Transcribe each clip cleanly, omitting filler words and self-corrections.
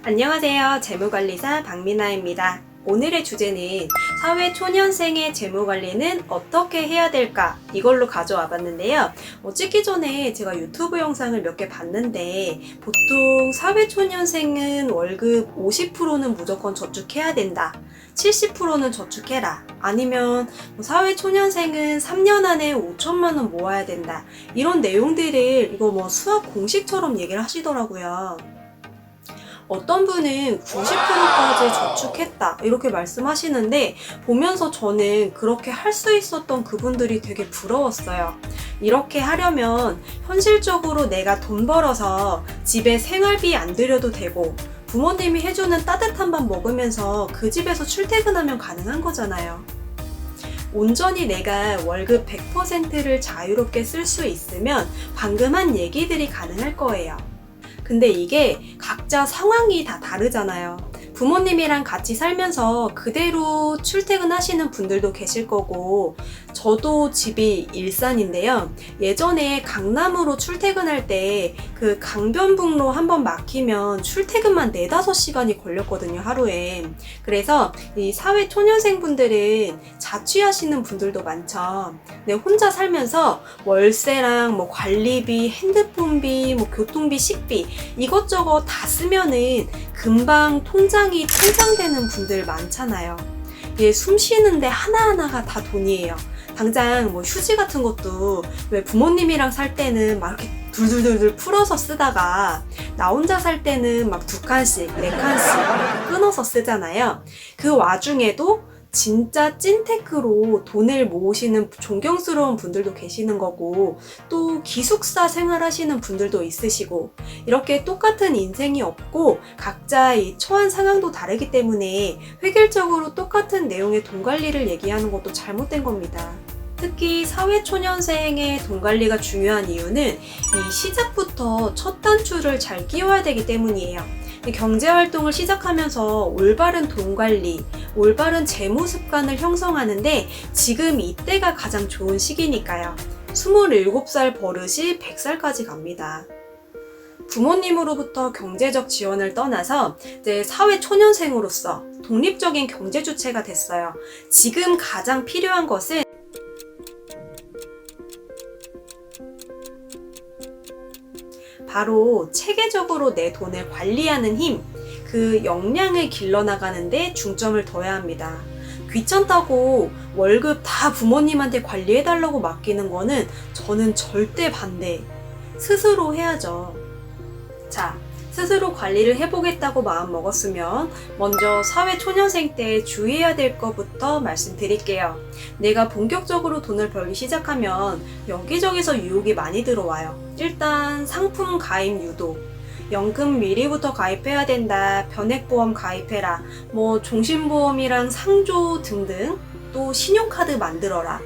안녕하세요. 재무관리사 박미나입니다. 오늘의 주제는 사회초년생의 재무관리는 어떻게 해야 될까? 이걸로 가져와 봤는데요. 찍기 전에 제가 유튜브 영상을 몇 개 봤는데 보통 사회초년생은 월급 50%는 무조건 저축해야 된다. 70%는 저축해라. 아니면 사회초년생은 3년 안에 5천만 원 모아야 된다. 이런 내용들을 이거 수학 공식처럼 얘기를 하시더라고요. 어떤 분은 90%까지 저축했다 이렇게 말씀하시는데 보면서 저는 그렇게 할 수 있었던 그분들이 되게 부러웠어요. 이렇게 하려면 현실적으로 내가 돈 벌어서 집에 생활비 안 들여도 되고 부모님이 해주는 따뜻한 밥 먹으면서 그 집에서 출퇴근하면 가능한 거잖아요. 온전히 내가 월급 100%를 자유롭게 쓸 수 있으면 방금 한 얘기들이 가능할 거예요. 근데 이게 각자 상황이 다 다르잖아요. 부모님이랑 같이 살면서 그대로 출퇴근하시는 분들도 계실 거고 저도 집이 일산인데요. 예전에 강남으로 출퇴근할 때 그 강변북로 한번 막히면 출퇴근만 4-5시간이 걸렸거든요, 하루에. 그래서 이 사회 초년생분들은 자취하시는 분들도 많죠. 근데 혼자 살면서 월세랑 관리비, 핸드폰비, 교통비, 식비 이것저것 다 쓰면은 금방 통장이 통장되는 분들 많잖아요. 이게 숨 쉬는데 하나하나가 다 돈이에요. 당장 휴지 같은 것도 왜 부모님이랑 살 때는 막 이렇게 둘둘둘둘 풀어서 쓰다가 나 혼자 살 때는 막 2칸씩, 4칸씩 끊어서 쓰잖아요. 그 와중에도 진짜 찐테크로 돈을 모으시는 존경스러운 분들도 계시는 거고 또 기숙사 생활하시는 분들도 있으시고 이렇게 똑같은 인생이 없고 각자 이 처한 상황도 다르기 때문에 획일적으로 똑같은 내용의 돈 관리를 얘기하는 것도 잘못된 겁니다. 특히 사회초년생의 돈 관리가 중요한 이유는 이 시작부터 첫 단추를 잘 끼워야 되기 때문이에요. 경제활동을 시작하면서 올바른 돈 관리, 올바른 재무 습관을 형성하는데 지금 이때가 가장 좋은 시기니까요. 27살 버릇이 100살까지 갑니다. 부모님으로부터 경제적 지원을 떠나서 이제 사회초년생으로서 독립적인 경제주체가 됐어요. 지금 가장 필요한 것은 바로 체계적으로 내 돈을 관리하는 힘, 그 역량을 길러나가는데 중점을 둬야 합니다. 귀찮다고 월급 다 부모님한테 관리해달라고 맡기는 거는 저는 절대 반대. 스스로 해야죠. 자, 스스로 관리를 해보겠다고 마음 먹었으면 먼저 사회초년생 때 주의해야 될 것부터 말씀드릴게요. 내가 본격적으로 돈을 벌기 시작하면 여기저기서 유혹이 많이 들어와요. 일단 상품 가입 유도, 연금 미리부터 가입해야 된다, 변액보험 가입해라, 종신보험이랑 상조 등등, 또 신용카드 만들어라.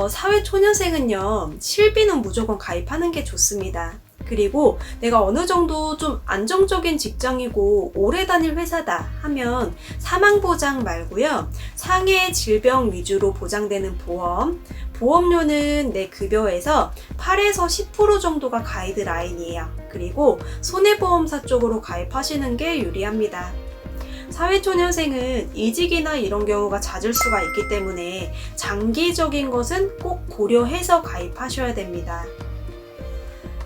사회초년생은요, 실비는 무조건 가입하는 게 좋습니다. 그리고 내가 어느 정도 좀 안정적인 직장이고 오래 다닐 회사다 하면 사망보장 말고요. 상해 질병 위주로 보장되는 보험, 보험료는 내 급여에서 8에서 10% 정도가 가이드라인이에요. 그리고 손해보험사 쪽으로 가입하시는 게 유리합니다. 사회초년생은 이직이나 이런 경우가 잦을 수가 있기 때문에 장기적인 것은 꼭 고려해서 가입하셔야 됩니다.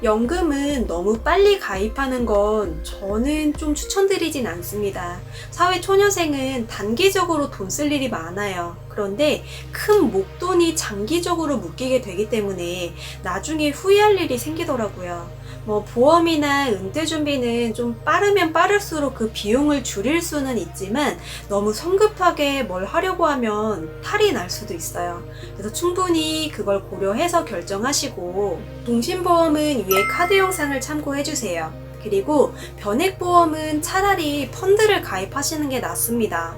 연금은 너무 빨리 가입하는 건 저는 좀 추천드리진 않습니다. 사회초년생은 단기적으로 돈 쓸 일이 많아요. 그런데 큰 목돈이 장기적으로 묶이게 되기 때문에 나중에 후회할 일이 생기더라고요. 보험이나 은퇴 준비는 좀 빠르면 빠를수록 그 비용을 줄일 수는 있지만 너무 성급하게 뭘 하려고 하면 탈이 날 수도 있어요. 그래서 충분히 그걸 고려해서 결정하시고 종신보험은 위에 카드 영상을 참고해주세요. 그리고 변액보험은 차라리 펀드를 가입하시는 게 낫습니다.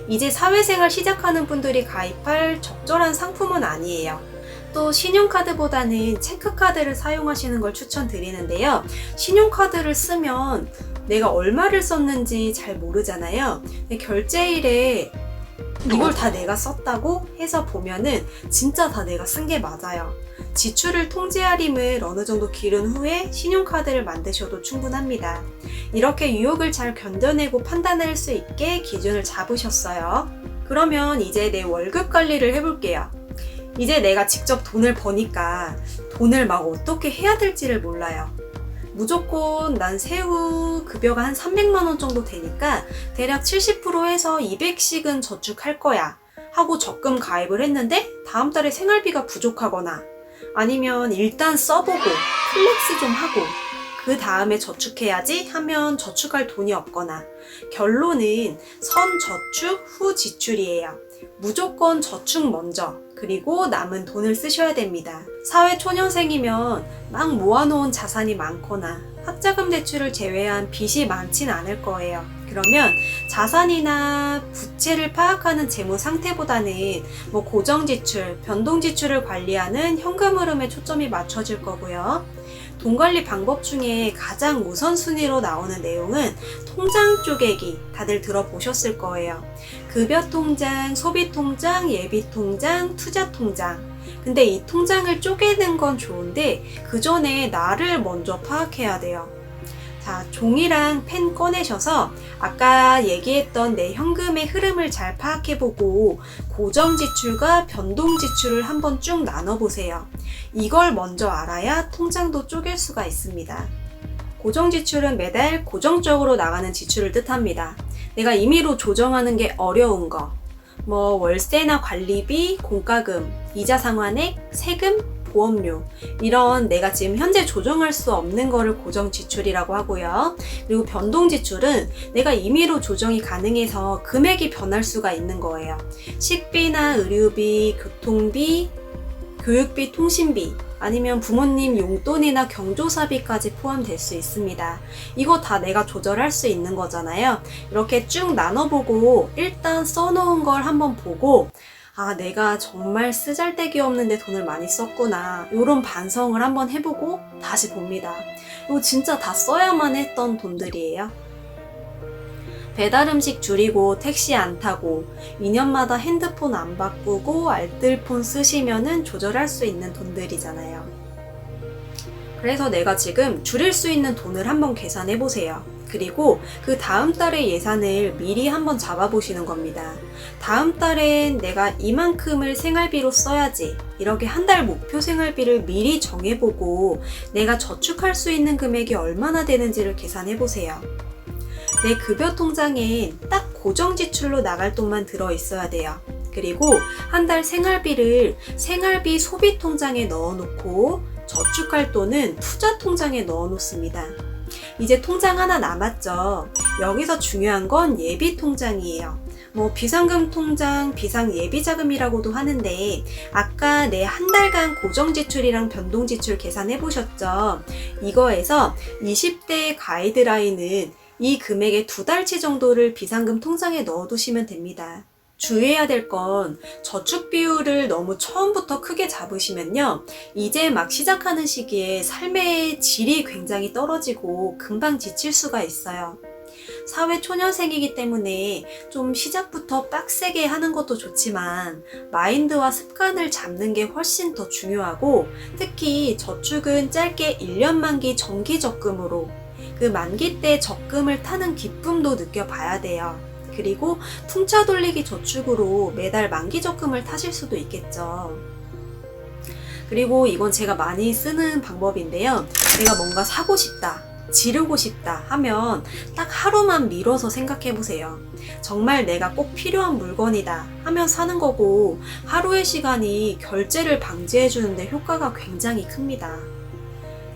이제 사회생활 시작하는 분들이 가입할 적절한 상품은 아니에요. 또 신용카드보다는 체크카드를 사용하시는 걸 추천드리는데요. 신용카드를 쓰면 내가 얼마를 썼는지 잘 모르잖아요. 결제일에 이걸 다 내가 썼다고 해서 보면은 진짜 다 내가 쓴 게 맞아요. 지출을 통제하림을 어느 정도 기른 후에 신용카드를 만드셔도 충분합니다. 이렇게 유혹을 잘 견뎌내고 판단할 수 있게 기준을 잡으셨어요. 그러면 이제 내 월급 관리를 해볼게요. 이제 내가 직접 돈을 버니까 돈을 막 어떻게 해야 될지를 몰라요. 무조건 난 세후 급여가 한 300만 원 정도 되니까 대략 70% 해서 200씩은 저축할 거야 하고 적금 가입을 했는데 다음 달에 생활비가 부족하거나 아니면 일단 써보고 플렉스 좀 하고 그 다음에 저축해야지 하면 저축할 돈이 없거나 결론은 선저축 후 지출이에요. 무조건 저축 먼저 그리고 남은 돈을 쓰셔야 됩니다. 사회초년생이면 막 모아놓은 자산이 많거나 학자금 대출을 제외한 빚이 많진 않을 거예요. 그러면 자산이나 부채를 파악하는 재무 상태보다는 고정지출, 변동지출을 관리하는 현금 흐름에 초점이 맞춰질 거고요. 돈 관리 방법 중에 가장 우선순위로 나오는 내용은 통장 쪼개기 다들 들어보셨을 거예요. 급여통장, 소비통장, 예비통장, 투자통장. 근데 이 통장을 쪼개는 건 좋은데 그 전에 나를 먼저 파악해야 돼요. 자, 종이랑 펜 꺼내셔서 아까 얘기했던 내 현금의 흐름을 잘 파악해보고 고정지출과 변동지출을 한번 쭉 나눠보세요. 이걸 먼저 알아야 통장도 쪼갤 수가 있습니다. 고정지출은 매달 고정적으로 나가는 지출을 뜻합니다. 내가 임의로 조정하는 게 어려운 거, 월세나 관리비, 공과금, 이자 상환액, 세금, 보험료 이런 내가 지금 현재 조정할 수 없는 거를 고정 지출이라고 하고요. 그리고 변동 지출은 내가 임의로 조정이 가능해서 금액이 변할 수가 있는 거예요. 식비나 의료비, 교통비, 교육비, 통신비 아니면 부모님 용돈이나 경조사비까지 포함될 수 있습니다. 이거 다 내가 조절할 수 있는 거잖아요. 이렇게 쭉 나눠보고 일단 써놓은 걸 한번 보고 내가 정말 쓰잘데기 없는데 돈을 많이 썼구나 이런 반성을 한번 해보고 다시 봅니다. 이거 진짜 다 써야만 했던 돈들이에요. 배달 음식 줄이고 택시 안 타고 2년마다 핸드폰 안 바꾸고 알뜰폰 쓰시면은 조절할 수 있는 돈들이잖아요. 그래서 내가 지금 줄일 수 있는 돈을 한번 계산해 보세요. 그리고 그 다음 달의 예산을 미리 한번 잡아보시는 겁니다. 다음 달엔 내가 이만큼을 생활비로 써야지 이렇게 한 달 목표 생활비를 미리 정해보고 내가 저축할 수 있는 금액이 얼마나 되는지를 계산해보세요. 내 급여 통장엔 딱 고정 지출로 나갈 돈만 들어있어야 돼요. 그리고 한 달 생활비를 생활비 소비 통장에 넣어놓고 저축할 돈은 투자 통장에 넣어놓습니다. 이제 통장 하나 남았죠. 여기서 중요한 건 예비 통장이에요. 비상금 통장, 비상 예비 자금이라고도 하는데 아까 내 한 달간 고정 지출이랑 변동 지출 계산해 보셨죠? 이거에서 20대 가이드라인은 이 금액의 2달치 정도를 비상금 통장에 넣어두시면 됩니다. 주의해야 될 건 저축 비율을 너무 처음부터 크게 잡으시면요. 이제 막 시작하는 시기에 삶의 질이 굉장히 떨어지고 금방 지칠 수가 있어요. 사회 초년생이기 때문에 좀 시작부터 빡세게 하는 것도 좋지만 마인드와 습관을 잡는 게 훨씬 더 중요하고 특히 저축은 짧게 1년 만기 정기 적금으로 그 만기 때 적금을 타는 기쁨도 느껴봐야 돼요. 그리고 풍차 돌리기 저축으로 매달 만기 적금을 타실 수도 있겠죠. 그리고 이건 제가 많이 쓰는 방법인데요. 내가 뭔가 사고 싶다, 지르고 싶다 하면 딱 하루만 미뤄서 생각해 보세요. 정말 내가 꼭 필요한 물건이다 하면 사는 거고 하루의 시간이 결제를 방지해 주는데 효과가 굉장히 큽니다.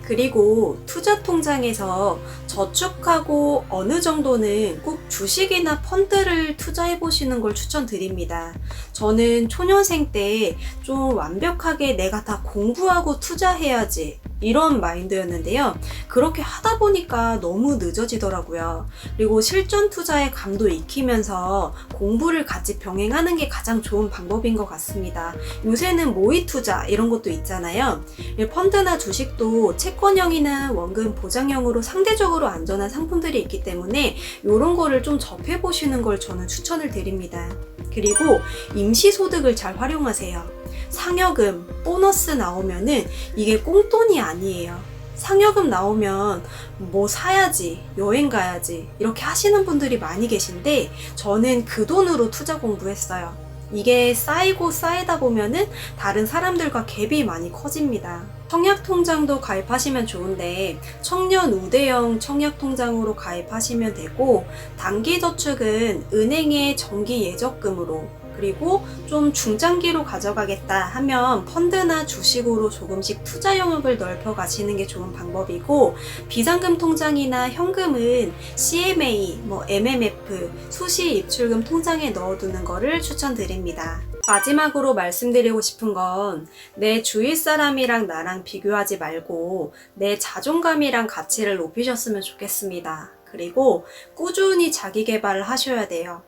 그리고 투자 통장에서 저축하고 어느 정도는 꼭 주식이나 펀드를 투자해 보시는 걸 추천드립니다. 저는 초년생 때 좀 완벽하게 내가 다 공부하고 투자해야지 이런 마인드였는데요. 그렇게 하다 보니까 너무 늦어지더라고요. 그리고 실전 투자의 감도 익히면서 공부를 같이 병행하는 게 가장 좋은 방법인 것 같습니다. 요새는 모의 투자 이런 것도 있잖아요. 펀드나 주식도 채권형이나 원금 보장형으로 상대적으로 안전한 상품들이 있기 때문에 이런 거를 좀 접해보시는 걸 저는 추천을 드립니다. 그리고 임시소득을 잘 활용하세요. 상여금, 보너스 나오면은 이게 꽁돈이 아니에요. 상여금 나오면 뭐 사야지, 여행 가야지 이렇게 하시는 분들이 많이 계신데 저는 그 돈으로 투자 공부했어요. 이게 쌓이고 쌓이다 보면은 다른 사람들과 갭이 많이 커집니다. 청약통장도 가입하시면 좋은데 청년 우대형 청약통장으로 가입하시면 되고, 단기저축은 은행의 정기 예적금으로, 그리고 좀 중장기로 가져가겠다 하면 펀드나 주식으로 조금씩 투자 영역을 넓혀 가시는 게 좋은 방법이고, 비상금 통장이나 현금은 CMA, MMF, 수시 입출금 통장에 넣어두는 거를 추천드립니다. 마지막으로 말씀드리고 싶은 건 내 주위 사람이랑 나랑 비교하지 말고 내 자존감이랑 가치를 높이셨으면 좋겠습니다. 그리고 꾸준히 자기 개발을 하셔야 돼요.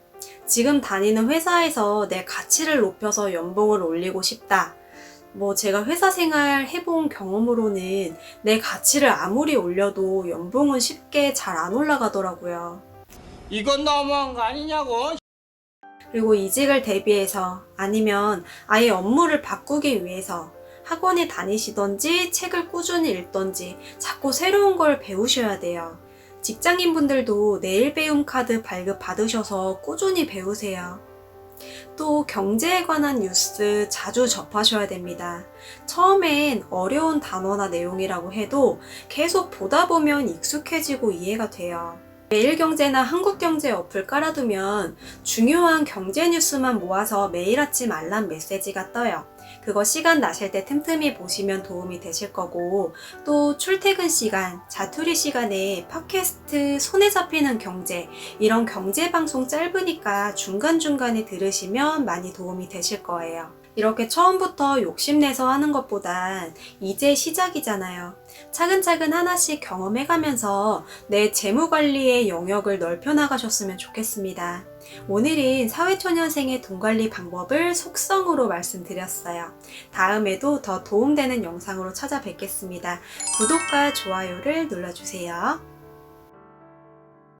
지금 다니는 회사에서 내 가치를 높여서 연봉을 올리고 싶다. 제가 회사 생활 해본 경험으로는 내 가치를 아무리 올려도 연봉은 쉽게 잘 안 올라가더라고요. 이건 너무한 거 아니냐고. 그리고 이직을 대비해서 아니면 아예 업무를 바꾸기 위해서 학원에 다니시던지 책을 꾸준히 읽던지 자꾸 새로운 걸 배우셔야 돼요. 직장인분들도 내일 배움 카드 발급 받으셔서 꾸준히 배우세요. 또 경제에 관한 뉴스 자주 접하셔야 됩니다. 처음엔 어려운 단어나 내용이라고 해도 계속 보다 보면 익숙해지고 이해가 돼요. 매일경제나 한국경제 어플 깔아두면 중요한 경제 뉴스만 모아서 매일 아침 알람 메시지가 떠요. 그거 시간 나실 때 틈틈이 보시면 도움이 되실 거고, 또 출퇴근 시간, 자투리 시간에 팟캐스트 손에 잡히는 경제, 이런 경제 방송 짧으니까 중간중간에 들으시면 많이 도움이 되실 거예요. 이렇게 처음부터 욕심내서 하는 것보단 이제 시작이잖아요. 차근차근 하나씩 경험해가면서 내 재무관리의 영역을 넓혀나가셨으면 좋겠습니다. 오늘은 사회초년생의 돈관리 방법을 속성으로 말씀드렸어요. 다음에도 더 도움되는 영상으로 찾아뵙겠습니다. 구독과 좋아요를 눌러주세요.